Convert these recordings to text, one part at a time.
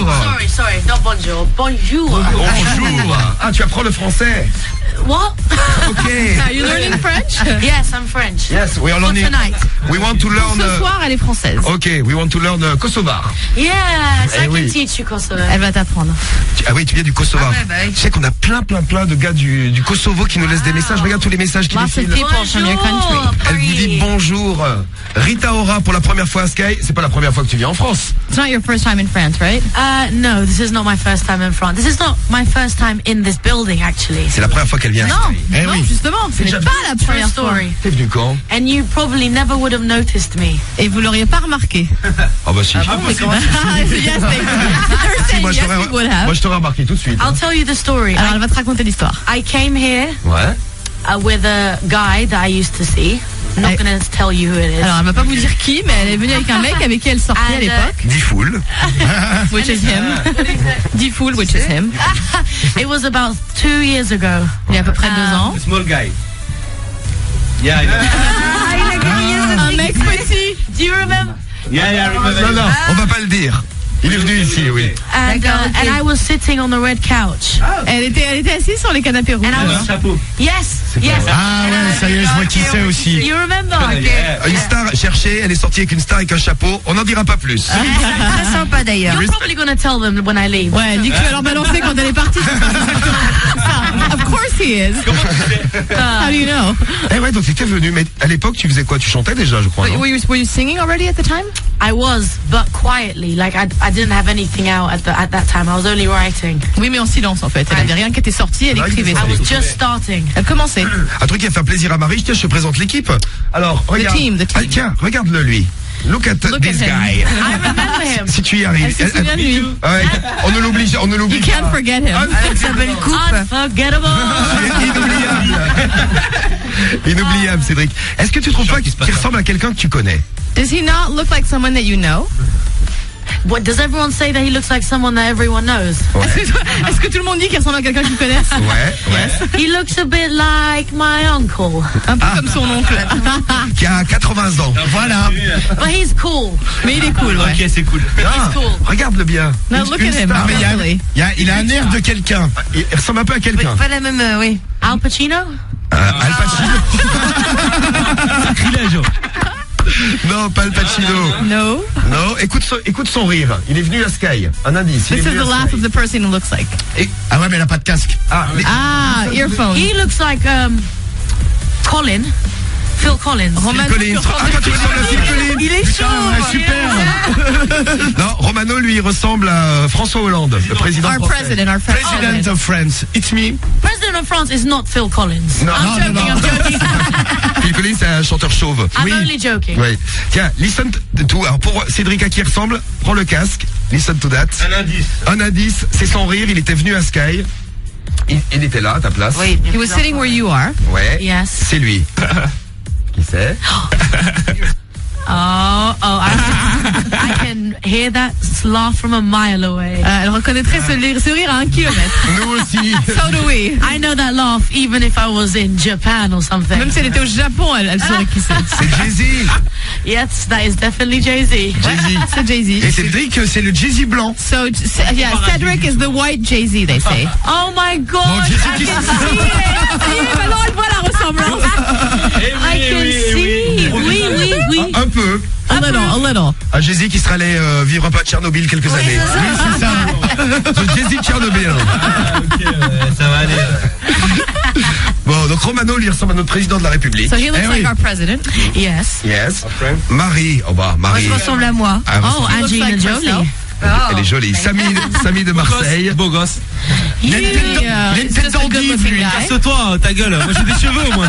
bonjour. Sorry, not bonjour. Bonjour. Bonjour. Ah, tu apprends le français. What? Okay. Are you learning French? Yes, I'm French. Yes, we are For learning. tonight. We want to learn. Ce soir, elle est française. Okay, we want to learn Kosovar. Yes, I can oui. teach you Kosovo. Elle va t'apprendre. Ah oui, tu viens du Kosovo. Ah ouais, bah oui. Tu sais qu'on a plein de gars du Kosovo qui nous laissent des messages. Regarde tous les messages qu'ils nous Lots of filent. people from your country. Elle vous dit bonjour. Rita Ora pour la première fois à Sky. C'est pas la première fois que tu viens en France. It's not your first time in France, right? No, this is not my first time in France. This is not my first time in this building, actually. C'est la première fois qu'elle vient. à Non, Sky. Eh non, oui. justement, ce n'est déjà pas la True première fois. story. T'es venu quand? And you probably never would have noticed me. Et vous l'auriez pas remarqué. Oh bah si. Yes, Si, moi, je yes, t'aurais- we would have. moi je t'aurais remarqué tout de suite. I'll tell you the story. Alors, elle va te raconter l'histoire. I came here Ouais. with a guy that I used to see. I'm not I- going to tell you who it is. Alors, elle va pas vous dire qui, mais elle est venue avec un mec avec qui elle sortait à And, l'époque, Diffoul. which is him. D-Fool, which is him. It was about 2 years ago. Il y a à peu près 2 ans. The small guy. Yeah, Un mec petit. Do you remember? I remember. Non, non, on va pas le dire. Il est venu ici, oui. And I was sitting on the red couch. Elle était assise sur les canapés rouges. And I was, Chapeau. yes. Ah ouais, ça y est, je vois qui c'est aussi. You remember? Une star cherchée, elle est sortie avec une star avec un chapeau. On n'en dira pas plus. Très sympa d'ailleurs. You're probably going to tell them when I leave. Ouais, dis que tu vas leur balancer quand elle est partie. Of course he is. How do you know? Eh ouais, donc tu étais venu, mais à l'époque, tu faisais quoi? Tu chantais déjà, je crois, non? Were you singing already at the time? I was, but quietly. Like I didn't have anything out at that time. I was only writing. Oui, mais en silence en fait. Elle avait rien qui était sorti, elle écrivait. I was just starting. Elle commençait. Un truc qui va faire plaisir à Marie, tiens, je te présente l'équipe. Alors, regarde. team. Ah, tiens, regarde-le lui. Look at Look this at him. guy. I remember him. Si tu y arrives. Elle se souvient de lui. Ouais, on ne l'oublie You can't pas. forget him. Unforgettable. Inoubliable, Cédric. Est-ce que tu trouves pas qu'il ressemble à quelqu'un que tu connais? Does he not look like someone that you know? What does everyone say that he looks like someone that everyone knows? Est-ce que tout le monde dit qu'il ressemble à quelqu'un que tu connais? Ouais. He looks a bit like my uncle, Un peu comme son oncle. Qui a 80 ans. Voilà. but he's cool. Mais il est cool, ouais. Ok, c'est cool. Ah, cool. regarde-le bien. No, look at him. star. Mais il a un air de quelqu'un. Il ressemble un peu à quelqu'un. Pas la même, oui. Al Pacino? Al Pacino. Sacrilège. Non, pas Al Pacino. No. Non, écoute son rire. Il est venu à Sky. Un indice. Il This est is venu the à laugh Sky. of the person who looks like. Ah ouais, mais elle a pas de casque. Ah, mais- Earphone. He looks like Colin. Phil Collins. Romano, Phil Collins. Ah, toi, tu ressembles à Phil Collins. Il est chaud. Super. Non, Romano, lui, il ressemble à François Hollande, le président Our français. president, our President of France. It's me. President of France is not Phil Collins. Non, I'm joking, I'm joking. Phil Collins, c'est un chanteur chauve. I'm only joking. Oui. Tiens, listen to. Alors, pour Cédric, à qui il ressemble, prends le casque. Listen to that. Un indice. Un indice, c'est son rire. Il était venu à Sky. Il était là, à ta place. Oui. He was sitting where you are. Ouais. Yes. C'est lui. Qui c'est? I can hear that laugh from a mile away. Elle reconnaîtrait ce rire à 1 kilomètre. Nous aussi. So do we. I know that laugh even if I was in Japan or something. Même si elle était au Japon, elle saurait qui c'est. C'est Jay-Z. Yes, that is definitely Jay-Z. Jay-Z. C'est Jay-Z. Et Cédric, c'est le Jay-Z blanc. So, yeah, Cedric is the white Jay-Z, they say. Oh my God! Jay-Z I qui- can see it. Maintenant, elle voit la ressemblance. I can see. Oui. Un peu. A little. Un Jay-Z qui serait allé vivre un peu à Tchernobyl quelques années. Oui, c'est ça. Le Jay-Z de Tchernobyl. Ok, ça va aller. Bon, donc Romano lui ressemble à notre président de la République. So he looks like our president. Yes. Yes. Marie, Marie. Ressemble à moi. Ah, Oh, He looks Angelina like Jolie. myself. Elle est jolie. Samy de Marseille. Beau gosse. Il a une tête He, une is tête just a d'endive, good-looking lui. guy. Casse-toi, ta gueule. Moi, j'ai des cheveux, moi.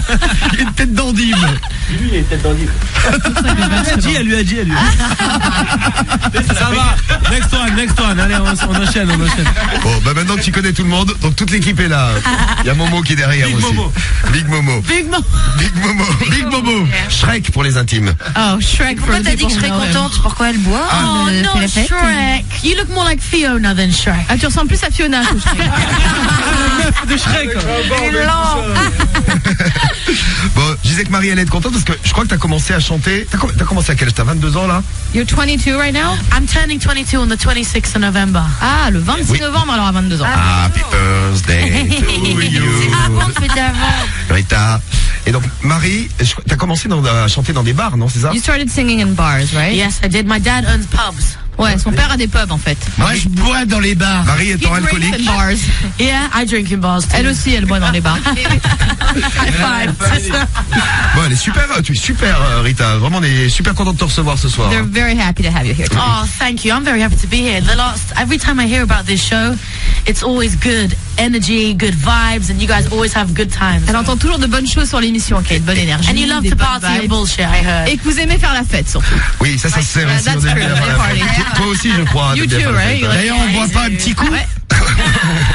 Il a une tête d'endive. Lui, il est tête d'endive. Elle lui a dit. Ça va. Next one. Allez, on enchaîne. Bon, bah maintenant que tu connais tout le monde, donc toute l'équipe est là. Il y a Momo qui est derrière Big aussi. Momo. Big Momo. Big Momo. Shrek pour les intimes. Oh, Shrek for the people who know him. Pourquoi elle boit? Oh no, Shrek. You look more like Fiona than Shrek. Ah, tu ressembles plus à Fiona que Shrek. De Shrek. Bon, je disais que Marie allait être contente parce parce que je crois que t'as commencé à chanter. T'as commencé à quel âge? T'as 22 ans là? You're 22 right now? I'm turning 22 on the 26th of November. Ah, le 26 novembre, alors à 22 ans. Happy birthday to you. Rita. Et donc, Marie, t'as commencé à chanter dans des bars, non? C'est ça? You started singing in bars, right? Yes, I did. My dad owns pubs. Ouais, son père a des pubs en fait. Moi, je bois dans les bars. Marie étant He drinks alcoolique. in bars. Yeah, I drink in bars too. Elle aussi, elle boit dans les bars. High five. Bon, elle est super, tu es super, Rita. Vraiment, on est super content de te recevoir ce soir. They're very happy to have you here. Oh, thank you. I'm very happy to be here. Every time I hear about this show, it's always good energy, good vibes, and you guys always have good times. Elle entend toujours de bonnes choses sur l'émission, qui a de bonne énergie. And you love des to bonnes party and vibes. bullshit, I heard. Et que vous aimez faire la fête surtout. Oui, ça se sait. that's on aime true, bien faire la party. fête. Toi aussi, je crois. You t'aimes bien too, faire la right? fête. Like- D'ailleurs, on boit pas un petit coup? Ouais.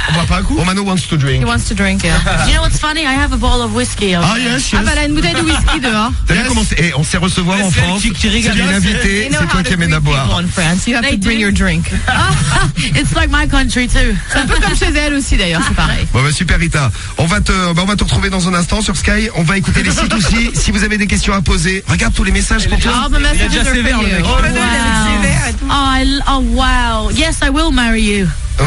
On boit pas un coup? Romano wants to drink. He wants to drink, yeah. You know what's funny? I have a bottle of whiskey. Ah, yes, Ah yes. bah elle a une bouteille de whisky dehors. T'as vu Yes. comment c'est? On sait recevoir en C'est elle France. qui C'est rigole. une invitée, They know c'est how toi to qui amène à greet people boire. in France. You have They to bring do. your drink. It's like my country too. C'est un peu comme chez elle aussi d'ailleurs, c'est pareil. Bon bah super Rita, on va te retrouver dans un instant sur Sky. On va écouter les sites aussi. Si vous avez des questions à poser, regarde tous les messages pour toi. All the messages déjà are for sévère, le you. mec. Oh, wow. Yes, I will marry you. Oh,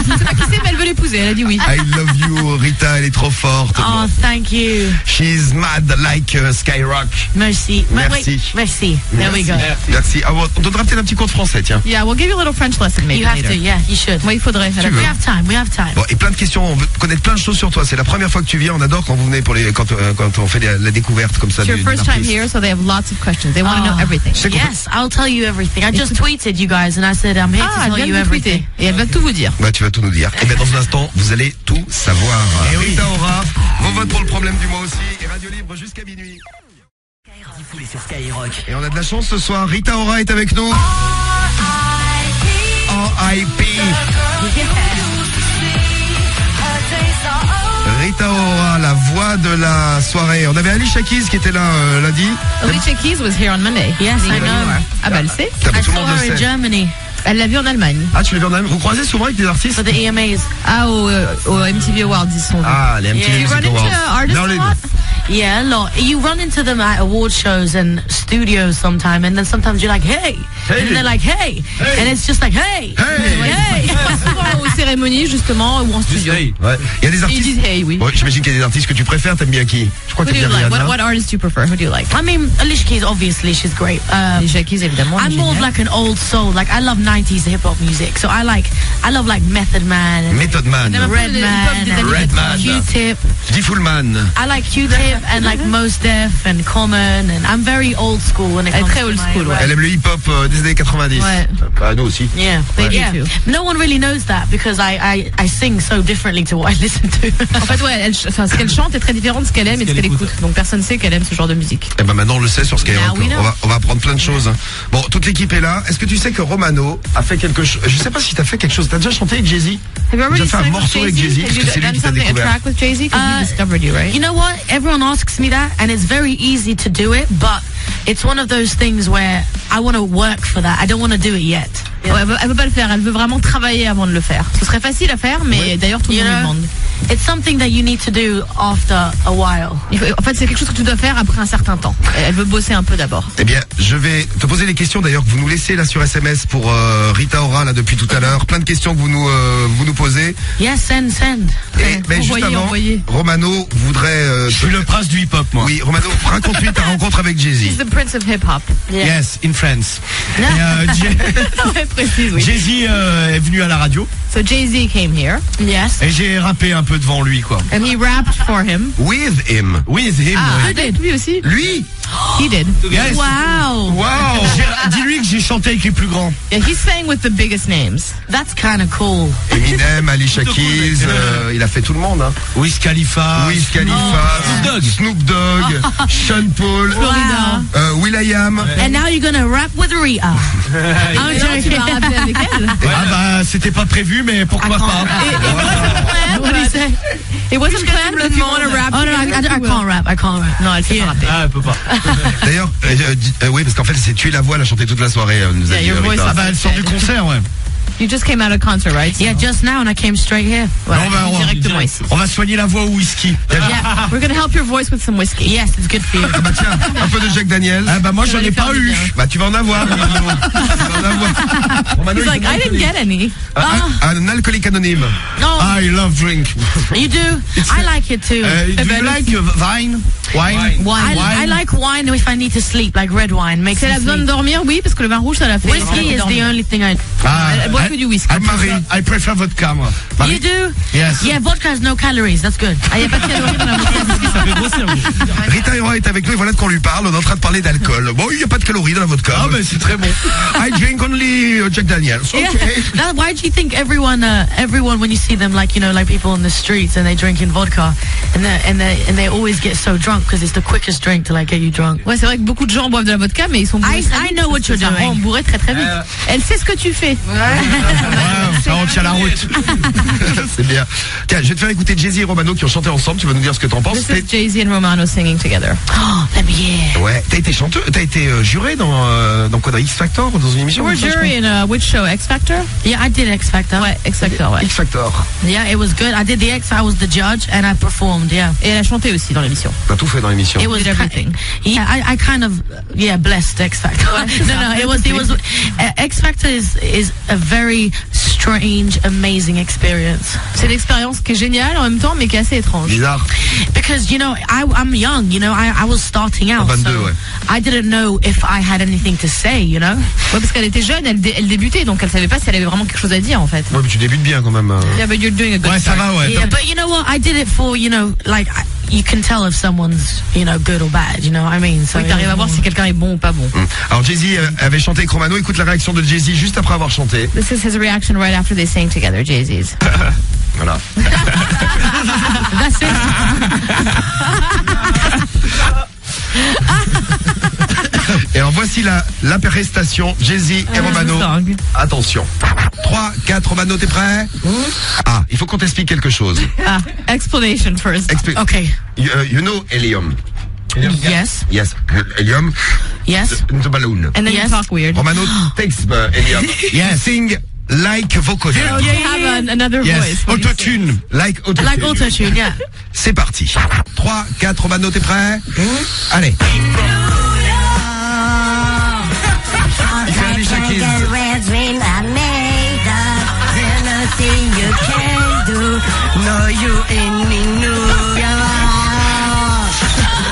Je ne sais pas qui c'est, mais elle veut l'épouser. Elle a dit oui. I love you Rita, elle est trop forte. Oh, thank you. She's mad like Skyrock. Merci. Merci. Wait, merci. There we go. Merci. Ah, on donnera peut-être un petit cours de français, tiens. Yeah, we'll give you a little French lesson maybe You have later. to, yeah, you should. Oui, il faudrait. Tu veux. We have time, we have time. Bon, et plein de questions, on veut connaître plein de choses sur toi. C'est la première fois que tu viens, on adore quand vous venez quand on fait la découverte comme ça. It's your d'une first time artiste. here, so they have lots of questions. They want to know everything. Je sais qu'on peut- Yes, I'll tell you everything. I just tweeted you guys and I said I'm here Ah, to elle tell vient you de vous tweeter. everything. Et elle va tout vous dire. Bah, tu vas tout nous dire. Et bien dans un instant, vous allez tout savoir. Eh oui. Rita Ora, vos votes pour le problème du mois aussi. Et Radio Libre jusqu'à minuit. Sur Skyrock. Et on a de la chance ce soir. Rita Ora est avec nous. R.I.P. Rita Ora, la voix de la soirée. On avait Alicia Keys qui était là lundi. Alicia Keys was here on Monday. Yes, I Where you know. are. Ah bah elle sait. Tout I le saw monde her le in sait. Germany Elle l'a vu en Allemagne. Ah, tu l'as vu en Allemagne. Vous croisez souvent avec des artistes? for the EMAs. Ah, au MTV Awards, ils sont. Ah, les MTV Yeah. You Music run into Awards. artists Non, les- a lot? Yeah, a lot. You run into them at award shows and studios sometime, and then sometimes you're like, hey, and then they're like, hey, and it's just like, hey, hey. Souvent aux cérémonies, justement, ou en studio. Hey. Ouais. Il y a des Ils artistes. disent hey, oui. Ouais, j'imagine qu'il y a des artistes que tu préfères. T'aimes bien qui? Je crois Who que do t'aimes you bien like? Rihanna. What artist do you prefer? Who do you like? I mean, Alicia Keys, obviously, she's great. Alicia Keys, évidemment. I'm more of génial. like an old soul. Like I love 90s hip hop music, so I love like Method Man and Method Man. un peu Redman le hip-hop des années Redman. 90. Q-Tip. Diffoul Man. I like Q-Tip and like Mos Def and Common, and I'm very old school when it Elle est comes très to old my school, ouais. Elle aime le hip-hop des années 90. Ouais. Bah, nous aussi. Yeah, They do yeah. too. No one really knows that because I sing so differently to what I listen to. En fait, ouais, enfin, ce qu'elle chante est très différent de ce qu'elle aime et de ce qu'elle écoute. Donc personne ne sait qu'elle aime ce genre de musique. Eh ben maintenant on le sait sur Skyrock. Now we know. On va apprendre plein de choses. Bon, toute l'équipe est là. Est-ce que tu sais que Romano a fait quelque chose? Je sais pas si t'as fait quelque chose. T'as déjà chanté avec Jay-Z? Have you already J'ai fait un sang with morceau avec Jay-Z? Jay-Z Have parce you que c'est lui done qui t'a something, a découvert. track with Jay-Z? Because he discovered you, right? You know what? Everyone asks me that, and it's very easy to do it, but it's one of those things where I want to work for that. I don't want to do it yet. Ouais, elle veut pas le faire, elle veut vraiment travailler avant de le faire. Ce serait facile à faire, mais d'ailleurs tout le You monde lui know, demande. it's something that you need to do after a while. En fait, c'est quelque chose que tu dois faire après un certain temps. Elle veut bosser un peu d'abord. Eh bien, je vais te poser les questions d'ailleurs que vous nous laissez là sur SMS pour Rita Ora là depuis tout à l'heure. Plein de questions que vous nous posez. Yes, send. Et mais juste Envoyez, avant, envoyez. Romano voudrait. Je suis le prince du hip-hop, moi. Oui, Romano, raconte-lui ta rencontre avec He's Jay-Z. the prince of hip-hop. Yeah. Yes, in France. Et, Ouais, précise, oui. Jay-Z est venu à la radio So Jay-Z came here Yes. et j'ai rappé un peu devant lui, quoi. and he rapped for him. With him. With him. Ah, oui. peut-être lui aussi. Lui. He did. Yes. Wow. Wow. Dis-lui que j'ai chanté avec les plus grands. Yeah, he sang with the biggest names. That's kind of cool. Eminem, Alicia Keys, il a fait tout le monde. Hein. Wiz Khalifa. Wiz Khalifa, Snoop Dogg, Sean Paul, Wow. will.i.am. And now you're gonna rap with Rita. I'm Et tu joking. vas rapper avec elle. Ah bah c'était pas prévu mais pourquoi pas. What do you say? It wasn't planned, but if you want to rap. Oh no, I can't rap. I can't rap. Non, elle sait pas rapper. Ah, elle peut pas. D'ailleurs, oui, parce qu'en fait, c'est tu es la voix, elle a chanté toute la soirée. Elle nous a Yeah, dit, your voice Rita. Ah bah elle sort du concert, ouais. You just came out of concert, right? Yeah, just now, and I came straight here. Voilà, on va- directement ici. On va soigner la voix au whisky. Yeah. We're gonna help your voice with some whiskey. Yes, it's good for you. Bah tiens, un peu de Jack Daniels. Ah bah moi Ça j'en va ai lui faire pas du eu. bien. Bah tu vas en avoir. Tu vas en avoir. Romano, He's il like, est I didn't get any. un alcoolique anonyme. No, I love drink. you do. I like it too. Do you like wine? Wine? I like wine if I need to sleep, like red wine. Makes Si elle me a besoin de sleep. dormir, oui, parce que le vin rouge, ça la fait. Whiskey is the dormir. only thing I... Elle boit que du whisky. I prefer vodka, moi. You do? Yes. Yeah, vodka has no calories. That's good. Ah, il n'y a pas de calories dans la vodka. Ça fait grossir. Rita Ora est avec nous et voilà de quoi on lui parle. On est en train de parler d'alcool. Bon, il n'y a pas de calories dans la vodka. Ah mais c'est très bon. I drink only Jack Daniels. Okay. Yeah. Why do you think everyone when you see them, like, you know, like people on the streets and they drink in vodka and they always get so drunk because it's the quickest drink to like get you drunk. Ouais, c'est vrai que beaucoup de gens boivent de la vodka, mais ils sont bourrés. I know what you're Ça rend doing. bourré très très vite. Elle sait ce que tu fais. Ouais, ça on tient la route. C'est bien. Tiens, je vais te faire écouter Jay-Z et Romano qui ont chanté ensemble. Tu vas nous dire ce que t'en penses. This is Jay-Z and Romano singing together. Oh, let me hear. Ouais, t'as été chanteur, t'as été juré dans quoi, dans X Factor, dans une émission You were comme ça, je jury in which show? X Factor? Yeah, I did X Factor. Ouais, X Factor, ouais. crois. X Factor. Yeah, it was good. I did the X. I was the judge and I performed. Yeah. Et elle a chanté aussi dans l'émission. T'as tout fait dans l'émission. It was Did everything. Yeah, I kind of blessed X Factor. no, it was X Factor is a very strange, amazing experience. C'est une expérience qui est géniale en même temps, mais qui est assez étrange. Bizarre. Because, you know, I'm young, you know, I was starting out. 22, so ouais. I didn't know if I had anything to say, you know. Ouais, parce qu'elle était jeune, elle débutait, donc elle savait pas si elle avait vraiment quelque chose à dire en fait. Ouais, mais tu débutes bien quand même. Yeah, but you're doing a good Ouais, ça va, ouais. Yeah, but you know what? I did it for, you know, like, you can tell if someone's, you know, good or bad, you know what I mean? So Oui, t'arrives à voir si quelqu'un est bon ou pas bon. Alors Jay-Z avait chanté avec Romano. Écoute la réaction de Jay-Z juste après avoir chanté. This is his reaction right after they sang together, Jay-Z's. Voilà. That's it. Et alors voici la prestation Jay-Z et Romano. song. Attention. 3, 4, Romano, t'es prêt? Ah, il faut qu'on t'explique quelque chose. Ah, explanation first. Okay. You know helium. Yes. Yes. Helium. Yes. The balloon. And then Yes. you talk weird. Romano takes helium. Yes. Sing like vocal. You have another Yes. voice. What do you say? Autotune. Like autotune. Like autotune, yeah. C'est parti. 3, 4, Romano, t'es prêt? Allez. Il fait Alicia Keys.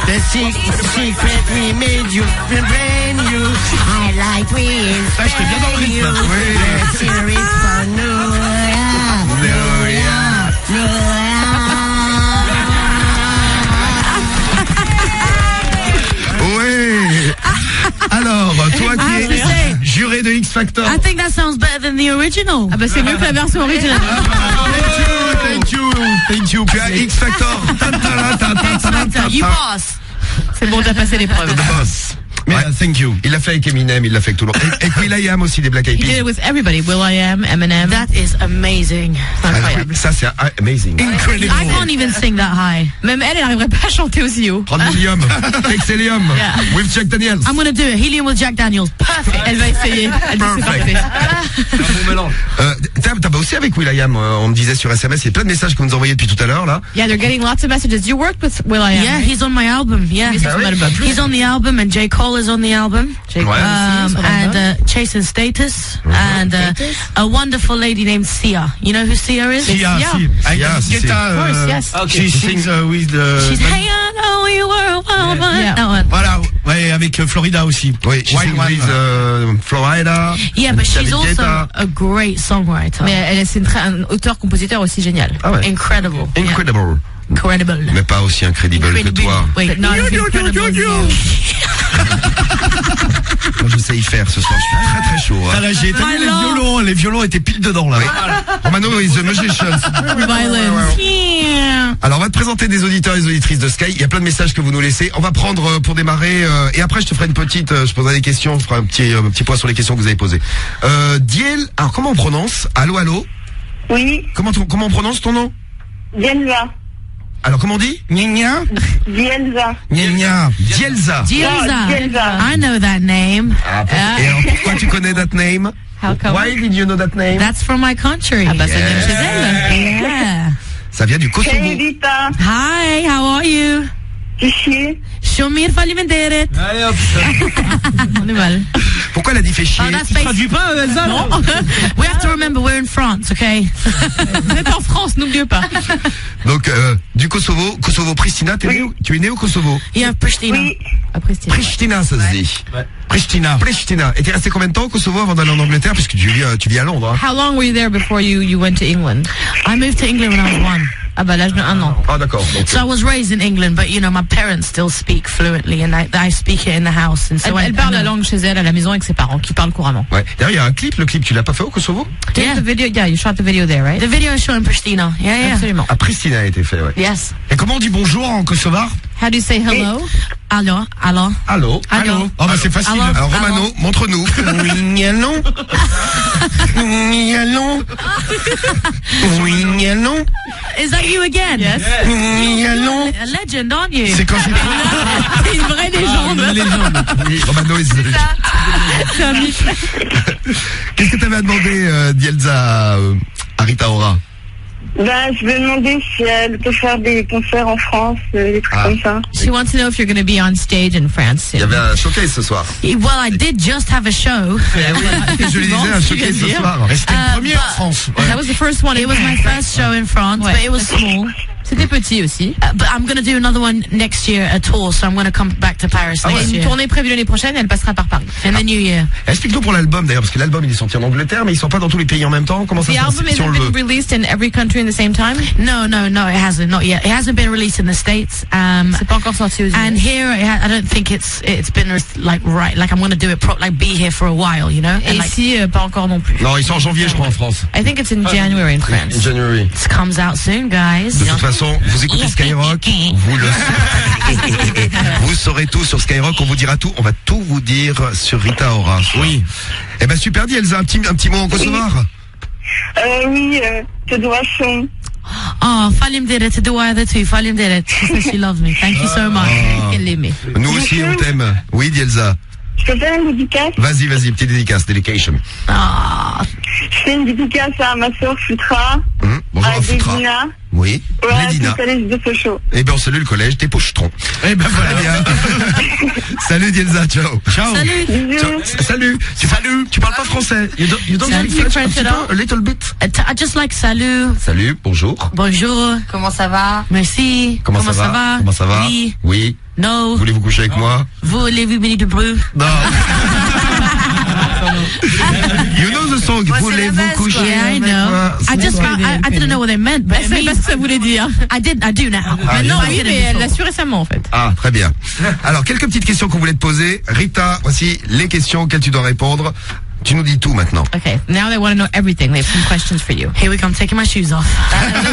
The secret we made you, brand new. I like we Ah, j'étais bien dans le rythme. Let's hear it for Oui. Alors, toi qui es juré de X Factor. I think that sounds better than the original. Ah bah c'est mieux que la version originale. Thank you. Puis à X Factor. You boss. C'est bon, t'as passé l'épreuve. The boss. Mais Ouais. thank you. Il l'a fait avec Eminem, il l'a fait avec tout le monde. Et avec will.i.am aussi des Black Eyed He did it Peas. with everybody. Will.i.am, Eminem. That is amazing. C'est incroyable. Ça c'est amazing. I can't even sing that high. Même elle n'arriverait pas à chanter aussi haut. Prendre l'helium. Takes helium. Yeah. With Jack Daniels. I'm gonna do it. Helium with Jack Daniels. Perfect. Elle va essayer. Elle dit c'est Perfect. parfait. C'est un bon mélange. T'as bossé avec will.i.am, on me disait sur SMS, il y a plein de messages que vous nous envoyez depuis tout à l'heure là. Yeah, they're getting lots of messages. You worked with Yeah, Will.i.am. right? he's on my album. Yeah, He's on l'album. he's on the album, and J. Cole is on the album. J. Cole Ouais. aussi, sur l'album. And Chasing Status, and a wonderful lady named Sia. You know who Sia is? Sia, Sia. si. I Sia, can si, get si. a, Of course, yes. She sings with the... She's Hey, I know we were wild one. Yeah. That one. Voilà, ouais, avec Florida aussi. Oui, she Wild sings One. with Florida. Yeah, but she's David also Guetta. a great songwriter. Mais c'est un auteur-compositeur aussi génial. Ah ouais. Incredible. Incredible. Yeah. Incredible. Mais pas aussi incredible que toi. Wait, not as incredible as you. Moi je sais y faire ce soir, je suis très très chaud. Ah Hein. là, j'ai éteint les violons étaient pile dedans là. Romano is the magician. Violence. Yeah. Alors on va te présenter des auditeurs et des auditrices de Sky. Il y a plein de messages que vous nous laissez. On va prendre pour démarrer et après je te ferai une petite, je poserai des questions, je ferai un petit point sur les questions que vous avez posées. Diel, alors comment on prononce? Allô, allô? Oui, Comment on prononce ton nom? Dienva. Alors, comment on dit? Gna Dielza. gna. Dielza. Dielza. I know that name. Et alors, pourquoi tu connais that name? How come? Why did you know that name? That's from my country. Ah bah ça vient de chez elle. Yeah. Ça vient du Kosovo. Hey Rita. Hi, how are you? Chichi. Shumir Falimenderet. Allez hop. On est mal. Pourquoi elle a dit fait chier? Oh, that's Traduis pas, Elsa? No. We have to remember we're in France, okay? Vous êtes en France, n'oubliez pas. Donc, du Kosovo, Pristina, tu es né au Kosovo? Yeah, Pristina. Oui. À Pristina. Pristina, ça se dit. Ouais. Pristina. Pristina. Et t'es resté combien de temps au Kosovo avant d'aller en Angleterre? Puisque tu vis à Londres, hein. How long were you there before you went to England? I moved to England when I was 1. Ah bah l'âge de 1 an. Ah, d'accord. Donc, So I was raised in England, but you know, my parents still speak fluently and I speak it in the house. And so Elle parle la langue chez elle à la maison avec ses parents qui parlent couramment. ouais. D'ailleurs, il y a un clip. Le clip, tu l'as pas fait au Kosovo? Yeah. The video, yeah, you shot the video there, right? The video is shown in Pristina. Yeah, yeah. Absolument. À Pristina a été fait, ouais. Yes. Et comment on dit bonjour en kosovar? How do you say hello? Allo, allo. Allô? Allô. Oh bah c'est facile. Alors, Alors, Romano, montre-nous. Oui, allons. Oui, allons. Oui, allons. Is that you again? Yes. Oui, allons. A legend, aren't you? C'est quand j'ai C'est une vraie légende. Romano is... C'est un mythe. Qu'est-ce que t'avais à demander, Dielza, à Rita Ora? Ben, je vais demander si elle peut faire des concerts en France, des trucs comme ça. She wants to know if you're going to be on stage in France Il y soon. avait un showcase ce soir. Well, I did just have a show. Je lui disais un showcase ce soir. Mais c'était le premier en France. Ouais. That was the first one. It was my first show in France, Ouais. but it was small. C'était petit aussi. But I'm going to do another one next year, a tour, so I'm going to come back to Paris Il y a next une year. tournée prévue l'année prochaine et elle passera par Paris. In the new year. Explique-nous pour l'album d'ailleurs, parce que l'album il est sorti en Angleterre, mais il sort pas dans tous les pays en même temps. Comment ça The se passe album si on hasn't le veut? been released in every country in the same time. No, it hasn't, not yet. It hasn't been released in the States. C'est pas encore sorti aux And US. here, I don't think it's been like right. Like I'm going to do it, be here for a while, you know. Et And like ici, pas encore non plus. Non, il sort en janvier, je crois, en France. I think it's in January in In France. January. it comes out soon, guys. De toute façon, vous écoutez Skyrock, vous le saurez. Vous saurez tout sur Skyrock, on vous dira tout, on va tout vous dire sur Rita Ora. Oui. Eh ben super, Dielza, un petit mot en kosovar. Oui, te dois son. Oh, Falim did it to do either too. Falim did it. She says she loves me. Thank you so much. Elle l'aimait. Nous aussi, on t'aime. Oui, Dielza. Je peux faire une dédicace? Vas-y, petite dédicace, dedication. Ah, Je fais une dédicace à ma soeur Futra, Bonjour à à Foutra. Dédina, Oui, à Lédina. tout collège de Sochaux. Eh ben on salue le collège des Pochetron. Eh ben voilà. Très bien. Salut Dielza, ciao. Ciao. salut. Bisous. Salut. Tu parles pas français. You don't Salut, speak French French un at petit all? peu, a little bit. I just like salut. Salut, bonjour. Bonjour. Comment ça va? Merci. Comment ça va? Comment ça va? Oui. Oui. No. Voulez-vous coucher avec moi? Voulez-vous venir de bruit? Non. You know the song. Voulez-vous coucher Yeah, I avec know. moi? I just found, I didn't know what they meant, but Elle savait pas ce que ça voulait dire. I do now. Ah, Non, bien. oui, mais elle l'a su récemment en fait. Ah, très bien. Alors, quelques petites questions qu'on voulait te poser. Rita, voici les questions auxquelles tu dois répondre. Tu nous dis tout maintenant. Okay, now they want to know everything. They have some questions for you. Here we come, taking my shoes off.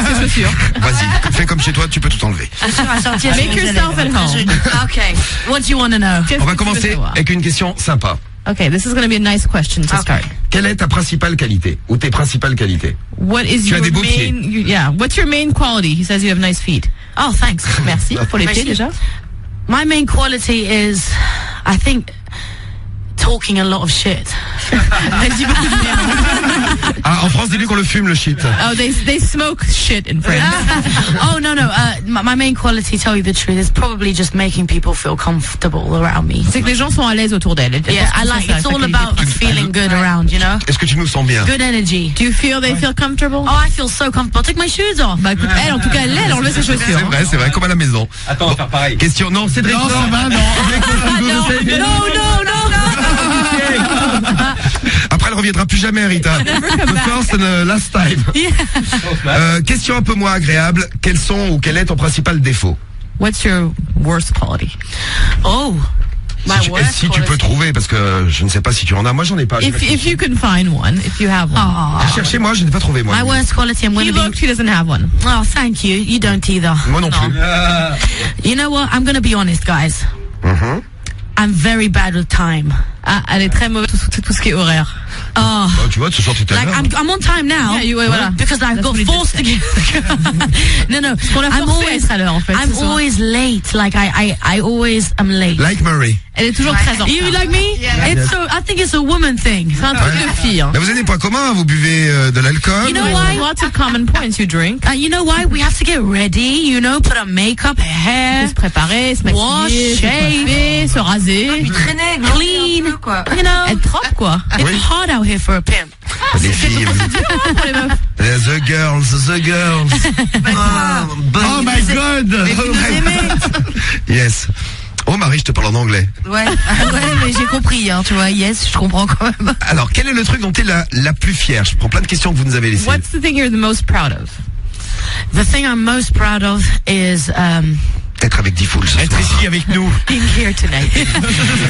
Ses chaussures. Vas-y, fais comme chez toi, tu peux tout enlever. Make yourself at home. Okay. What do you want to know? Qu'est-ce On va que tu veux commencer savoir? avec une question sympa. Okay, this is going to be a nice question to start. Quelle est ta principale qualité ou tes principales qualités? What is Tu as your des beaux pieds. yeah, what's your main quality? He says you have nice feet. Oh, thanks. Merci pour les pieds Merci. déjà. My main quality is, I think, talking a lot of shit. Elle dit beaucoup de merde. Ah, en France, dis-lui qu'on le fume, le shit. Oh, they smoke shit in France. Oh, no. My main quality, tell you the truth, is probably just making people feel comfortable around me. C'est que les gens sont à l'aise autour d'elle. Elle Yeah, pense I que like, c'est it's sa all qualité about principale. feeling good around, you know? Est-ce que tu nous sens bien? Good energy. Do you feel they feel comfortable? Oh, I feel so comfortable. Take my shoes off. Bah écoute, elle en tout cas, elle enlevait ses chaussures. C'est vrai, comme à la maison. Attends, on va faire pareil. Question, non, Cédric, Non, ça va, non. Après, elle reviendra plus jamais, Rita. The first and the last time. Question un peu moins agréable. Quels sont ou quel est ton principal défaut? What's your worst quality? Oh. Si tu peux trouver, parce que je ne sais pas si tu en as. Moi, j'en ai pas. If you can find one, if you have one. Oh. Cherchez, moi, je n'ai pas trouvé, moi. My worst quality, I'm He going to looked, he doesn't have one. be... Oh, thank you. You don't either. Moi non plus. You know what? I'm going to be honest, guys. I'm very bad with time. Ah, elle est très mauvaise tout ce qui est horaire. Oh. Oh, tu vois, ce soir, tu t'as Like I'm on time now. Yeah, voilà. Because I've got forced to get. No. On l'a forcé à être à l'heure, en fait. I'm always late. Like I always am late. Like Murray. Elle est toujours très en retard. You like me? Yeah. I think it's a woman thing. C'est un truc de fille. Hein. Mais vous avez des points communs, vous buvez de l'alcool. You know why? Lots of common points you drink. You know why? We have to get ready, put on makeup, hair, Se préparer, se maquiller, se coiffer, se raser. Traîner, clean, quoi. Être propre, quoi. It's hard out here for a pimp. Les filles. Pour les meufs. The girls. Oh my God. Yes. Oh Marie, je te parle en anglais. Ouais, mais j'ai compris, tu vois, yes, je comprends quand même. Alors, quel est le truc dont tu es la plus fière? Je prends plein de questions que vous nous avez laissées. What's the thing you're the most proud of? The thing I'm most proud of is Être avec D-Fool ce soir. Être ici avec nous. being here tonight.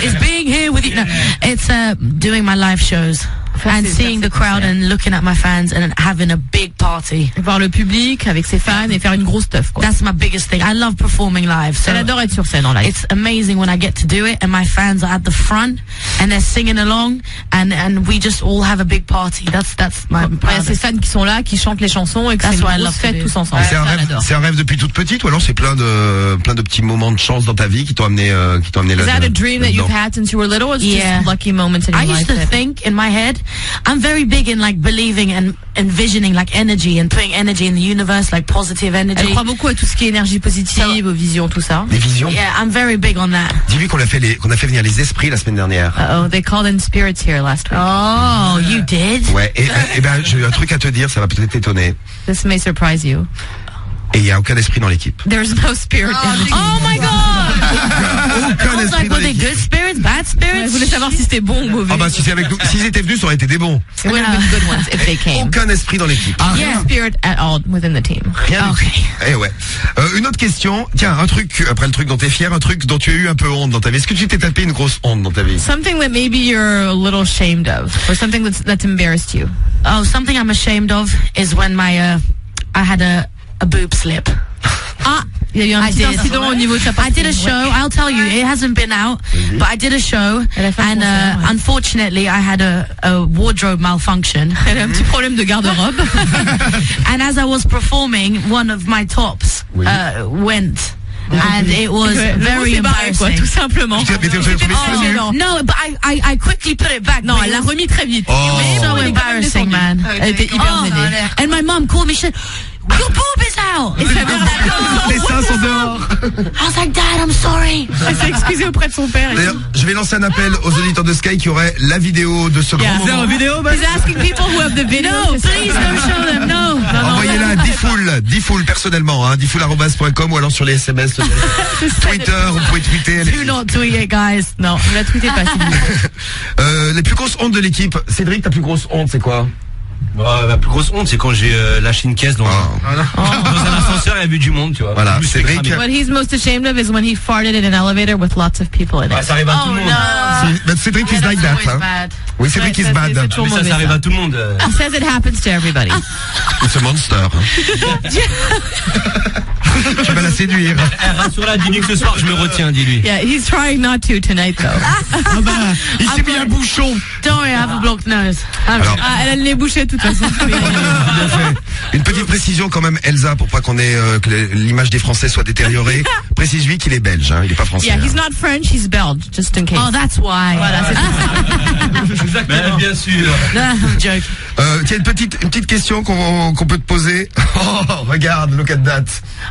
It's being here with you. No, it's doing my live shows and seeing the crowd and looking at my fans and having a big party. Voir le public avec ses fans et faire une grosse teuf, quoi. That's my biggest thing. I love performing live. So Elle adore être sur scène en live. it's amazing when I get to do it and my fans are at the front and they're singing along and we just all have a big party. That's my Il y a ces fans qui sont là, qui chantent les chansons et que c'est une grosse fête tous ensemble. Mais c'est un rêve depuis toute petite ou alors c'est plein de petits moments de chance dans ta vie qui t'ont amené là. Is that a dream that you've had since you were little or just lucky moments in your I life? used to think in my head, I'm very big in like believing and envisioning like energy and putting energy in the universe, like positive energy. Elle croit beaucoup à tout ce qui est énergie positive, aux visions, tout ça. Les visions. Yeah, I'm very big on that. Dis-lui qu'on a fait venir les esprits la semaine dernière. Oh, they called in spirits here last week. Oh, you did? Ouais, et ben j'ai un truc à te dire, ça va peut-être t'étonner. This may surprise you. Et il y a aucun esprit dans l'équipe. There's no spirit in the team. Oh my God! Aucun I was esprit like, dans were they l'équipe. good spirits, bad Je spirits? voulais savoir si c'était bon ou mauvais. Ah bah si c'est avec nous, s'ils étaient venus, ça aurait été des bons. It would have been good ones if they came. Aucun esprit dans l'équipe. No spirit at all within the team. Rien du Okay. tout. Eh ouais. Une autre question. Tiens, un truc, après le truc dont t'es fier, un truc dont tu as eu un peu honte dans ta vie. Est-ce que tu t'es tapé une grosse honte dans ta vie? Something that maybe you're a little ashamed of, or something that's embarrassed you. Oh, something I'm ashamed of is when I had a boob slip. Il y a eu un petit incident au niveau de sa I did a show. I'll tell you, it hasn't been out, but I did a show, Elle a fait un and concert, ouais. unfortunately, I had a wardrobe malfunction. Elle a un petit problème de garde-robe. And as I was performing, one of my tops went. And it was very quoi, tout embarrassing. simplement. Mais t'es retrouvé Oh, nu. non. No, but I quickly put it back. Non, but elle it l'a was remis très vite. Oh. so Elle est quand même embarrassing, descendue. man. Elle était hyper Oh, gênée. and my mom called me. She said, "Your boob is out." Et sa mère Les seins sont dehors. I was like, "Dad, I'm sorry." elle s'est excusée auprès de son père. et D'ailleurs, je vais lancer un appel aux auditeurs de Sky qui auraient la vidéo de ce grand moment. vidéo, tout. He's asking people who have the video. No, please don't show them. No. Envoyez-la à D-Fool personnellement, hein, d-fool@com ou alors sur les SMS, Twitter, vous pouvez tweeter. Do not tweet it, guys. Non, ne la tweetez pas, s'il vous plaît. Les plus grosses hontes de l'équipe. Cédric, ta plus grosse honte, c'est quoi? Ma plus grosse honte, c'est quand j'ai lâché une caisse dans un ascenseur et il y avait du monde, tu vois. Voilà, Je me suis fait Cédric. cramer. What he's most ashamed of is when he farted in an elevator with lots of people in Ouais, it. ça arrive à tout Oh le monde. no. But Cédric is like that. Always Hein. bad. Oui, Cédric is Ouais, ça, bad. c'est toujours Mais mauvais, ça arrive ça. à tout le monde. He says it happens to everybody. It's a monster. Hein. Tu vas la séduire. Rassure-la, dis-lui que ce soir je me retiens, dis-lui. Yeah, he's trying not to tonight, though. Ah bah, il s'est mis un bouchon. Don't worry, I have a blocked nose. Alors, Elle a le nez bouché, de toute façon. bien fait. Une petite précision quand même, Elsa, pour pas qu'on ait que l'image des Français soit détériorée. Précise-lui qu'il est belge, hein, il est pas français. Yeah, hein. he's not French, he's Belge, just in case. Oh, that's why. Voilà, c'est Mais bien sûr. I'm joking. Tiens, une petite question qu'on peut te poser. Oh, regarde, look at that.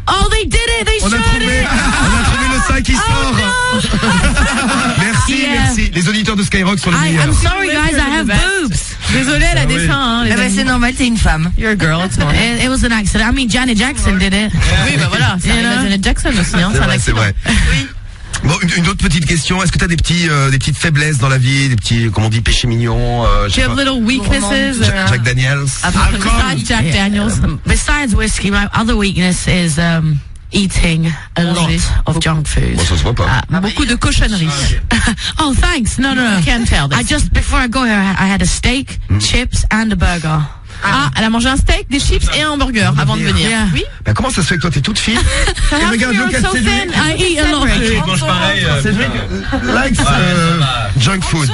Oh, they did it. They On a showed trouvé it. le sein qui sort. Merci, Yeah. merci. Les auditeurs de Skyrock sont les meilleurs. I'm sorry, guys. I have boobs. Désolée, elle a des seins, hein. les Eh ben, amis. c'est normal, t'es une femme. You're a girl, it's normal. It was an accident. I mean, Janet Jackson did it. Oui, bah voilà, ça arrive à Janet Jackson aussi, hein. C'est C'est un vrai, c'est accident. vrai. Bon, une autre petite question. Est-ce que tu as des petites faiblesses dans la vie, des petits, comment on dit, péchés mignons, je Do sais you have pas. little weaknesses? Jack Daniels. Besides Jack Daniels. Besides whiskey, my other weakness is eating a lot of junk food. Bon, ça se voit pas. Beaucoup de cochonneries. Oh, thanks. No. Can't tell this. Before I go here, I had a steak, chips, and a burger. Ah, elle a mangé un steak, des chips et un hamburger avant de venir. Yeah. Oui. Bah, comment ça se fait que toi t'es toute fine? Et regarde, look at so Cédric. thin. I eat a lot. Je mange pareil. Cédric likes junk food.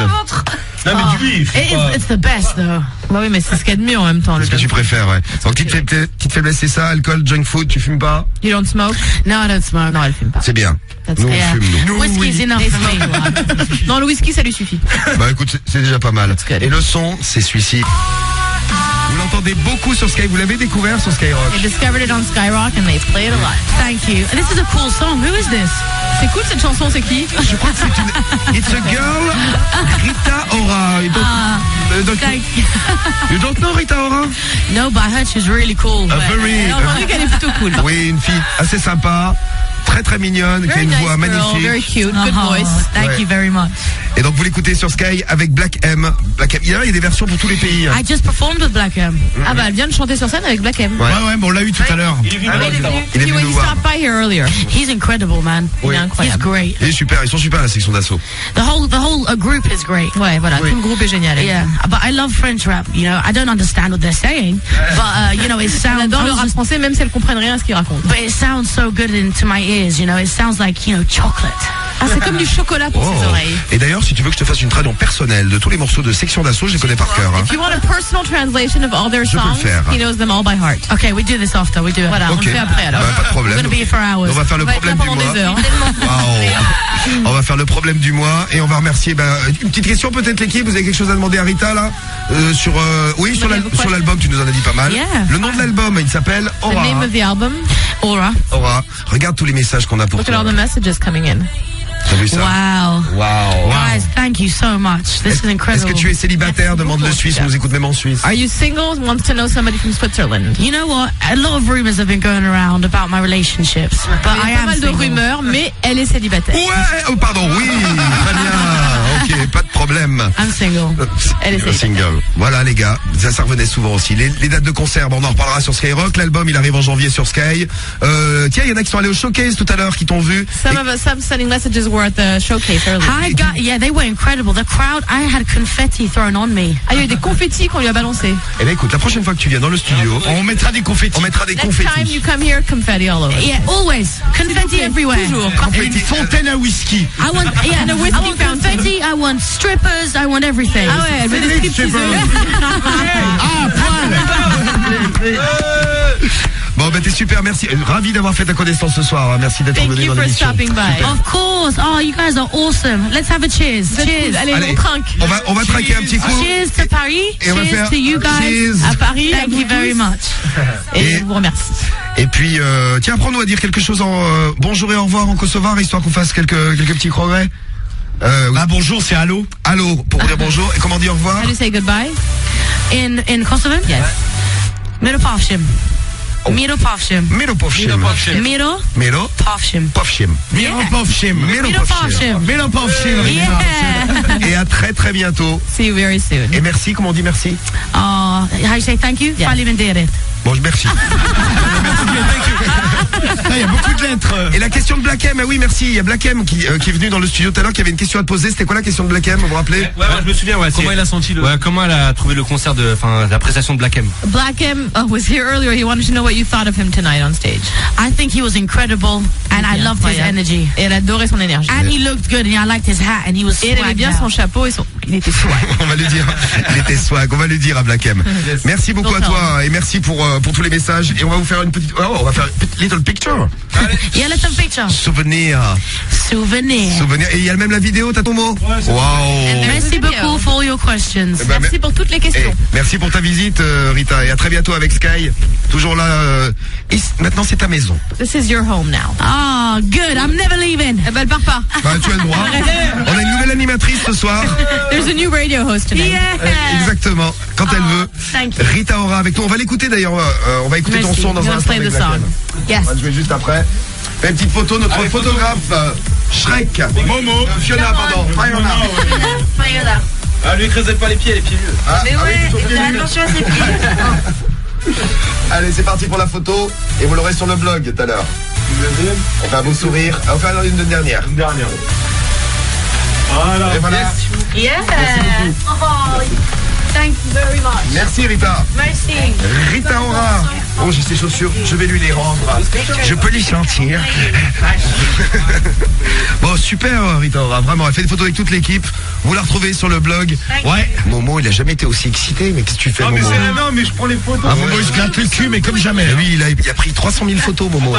Non mais du bif. It's the best though. Bah oui, mais c'est ce qu'il y a de mieux en même temps. C'est ce que tu préfères, ouais. Donc petite faiblesse, c'est ça, alcool, junk food, tu fumes pas? You don't smoke? No, I don't smoke. Non, elle fume pas. C'est bien. That's Nous on good. fume, nous. Whiskey's enough for me. Non, le whisky, ça lui suffit. Bah écoute, c'est déjà pas mal. good. Et le son, c'est celui-ci. Vous l'entendez beaucoup sur Sky, vous l'avez découvert sur Skyrock. They discovered it on Skyrock and they play it a lot. Thank you. And this is a cool song. Who is this? C'est cool cette chanson, c'est qui? Je crois que c'est une... It's a girl, Rita Ora. Thank you. You don't know Rita Ora? No, but I heard she's really cool. A very... J'ai entendu qu'elle est plutôt cool. Oui, une fille assez sympa, très très mignonne, qui a Very une nice voix girl, magnifique. very cute, good Oh, voice. thank Ouais. you very much. Et donc vous l'écoutez sur Sky avec Black M. Black M. Il y a des versions pour tous les pays. Hein. I just performed with Black M. Ah bah elle vient de chanter sur scène avec Black M. Ouais. Ouais, bon, on l'a eu tout à l'heure. Il est He venu nous voir. stopped by here earlier. He's incredible, man. Oui. Il est incroyable. He's great. Il est super, ils sont super la section d'assaut. The whole group is great. Ouais, voilà, Oui. tout le groupe est génial. Yeah, but I love French rap. You know, I don't understand what they're saying, but you know, it Elle sounds. adore le rap français, même si elle comprenne rien à ce qu'il raconte. But it sounds so good into my ears. You know, it sounds like chocolate. Ah, c'est comme du chocolat pour ses oreilles. Et d'ailleurs, si tu veux que je te fasse une traduction personnelle de tous les morceaux de section d'assaut, je les connais par cœur. Hein. If you want a personal translation of all their Je peux le songs, faire. he knows them all by heart. Okay, we do this after. We do it. Voilà, on Ok. le fait après alors. Bah, pas de We're problème. gonna be here for hours. On va faire le On va être problème là du pendant mois. des heures. Wow. On va faire le problème du mois et on va remercier. Une petite question peut-être l'équipe. Vous avez quelque chose à demander à Rita là sur oui sur l'album. Tu nous en as dit pas mal. Yeah. Le nom de l'album, il s'appelle The Aura. name of the album. Aura. Aura. Regarde tous les messages qu'on a pour Look at toi. all the messages coming in. T'as vu ça? Wow. Wow. Guys, thank you so much. This is Est-ce incredible. que tu es célibataire? Merci Demande le beaucoup, Suisse. Rita. On nous écoute même en Suisse. Are you single? Wants to know somebody from Switzerland. You know what? A lot of rumors have been going around about my relationships, but Il y I a pas am mal de single. rumeurs, mais elle est célibataire. Ouais. Oh, pardon. Oui. Très bien. Ok. Pas de problème. I'm single. Elle est célibataire. Single. Voilà les gars, ça revenait souvent aussi. Les dates de concert, bon, on en reparlera sur Skyrock. L'album il arrive en janvier sur Sky. Tiens, il y en a qui sont allés au showcase tout à l'heure, qui t'ont vu. Some sending messages were at the showcase earlier. Hi, guys. Yeah, they were incredible. The crowd, I had confetti thrown on me. Ah, il y a eu des confettis qu'on lui a balancés. Et là écoute, la prochaine fois que tu viens dans le studio, On mettra des confettis. on mettra des Next time confettis. you come here, confetti all over. Yeah, always. Confetti everywhere. Toujours. Et une fontaine à whisky. I want, yeah, And a I whiskey want fountain. confetti, I want strippers, I want everything. Ah ouais, elle veut des stripteaseuses. Bon ben t'es super, merci. Ravi d'avoir fait ta connaissance ce soir. Merci d'être Thank venu you dans for l'émission. stopping by. Of course. Oh, you guys are awesome. Let's have a cheers. Cheers. Allez, Allez, on trinque. on va traquer un petit coup. Cheers to Paris. Et on va Cheers faire to you guys. cheers. À Paris, à Thank vous you very tous. much. Et Et- je vous remercie. Et puis tiens, apprends-nous à dire quelque chose en bonjour et au revoir en kosovar, histoire qu'on fasse quelques petits progrès. Oui. Ah bonjour, c'est allô. Allô pour dire bonjour. Et comment dire au revoir? How do you say goodbye? In Kosovo? Yes. Miro Pavshim. Miro Pavshim. Miro povshim. Miro Miro Pavshim. povshim. Miropovchim. Miro Miro povshim. Pavshim. Miropovchim. Yeah. Et à très très bientôt. See you very soon. Et merci, comment on dit merci? How you say thank you? Yes. Falimenderit. Bon, merci. Là, il y a beaucoup de lettres. Et la question de Black M, ah oui merci, il y a Black M qui est venu dans le studio tout à l'heure, qui avait une question à te poser. C'était quoi la question de Black M, vous vous rappelez? Ouais, je me souviens. Ouais, Comment c'est- il a senti le... Ouais, comment elle a trouvé le concert la prestation de Black M. Black M was here earlier. He wanted to know what you thought of him tonight on stage. I think he was incredible, and I loved his Incroyable. energy. Et elle adorait son énergie. And he looked good, and I liked his hat, and he was Et elle aimait swagged bien out. son chapeau et il était swag. On va lui dire, il était swag, on va lui dire à Black M. Merci beaucoup à No toi et merci pour tous les messages. Et on va vous faire une petite, on va faire une little picture. Yeah, let's have a picture. Souvenir. Souvenir. Souvenir. Et il y a même la vidéo, t'as ton mot? Waouh. Merci beaucoup for all your questions. Eh ben, Merci pour toutes les questions. merci pour ta visite, Rita, et à très bientôt avec Sky. Toujours là. Maintenant, c'est ta maison. This is your home now. Oh, good. I'm never leaving. Eh ben, elle part pas. Bah, tu as le droit. On a une nouvelle animatrice ce soir. There's a new radio host tonight. Yeah. Exactement. Quand elle veut. Thank you. Rita Ora avec toi. On va l'écouter d'ailleurs. On va écouter ton Merci. son dans You're un gonna instant. play avec the Black song. M. Yes. On va jouer juste après. Fais une petite photo, notre photographe Shrek. Momo. Fiona, pardon. Fiona. Ah, lui écrasez pas les pieds vieux. Ah, mais attention à ses pieds. Allez, c'est parti pour la photo. Et vous l'aurez sur le blog tout à l'heure. On fait un beau sourire. On va faire une dernière. Une dernière. Et voilà. Yeah. Oh, thank you very very much. Merci Rita. Merci. Rita Ora. Oh, j'ai ses chaussures, je vais lui les rendre. Je peux les sentir. Bon, super Rita Ora, vraiment. Elle fait des photos avec toute l'équipe. Vous la retrouvez sur le blog. Ouais. Momo, il a jamais été aussi excité. Mais qu'est-ce que tu fais, Momo? Non, mais je prends les photos. Ah, Momo, il se gratte le cul, mais comme jamais. Lui, il a pris 300 000 photos, Momo.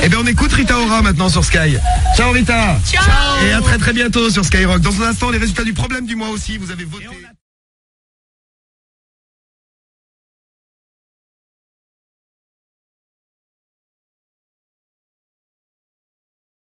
Eh bien, on écoute Rita Ora maintenant sur Sky. Ciao Rita. Ciao. Et à très très bientôt sur Skyrock. Dans un instant, les résultats du problème du mois aussi. Vous avez voté.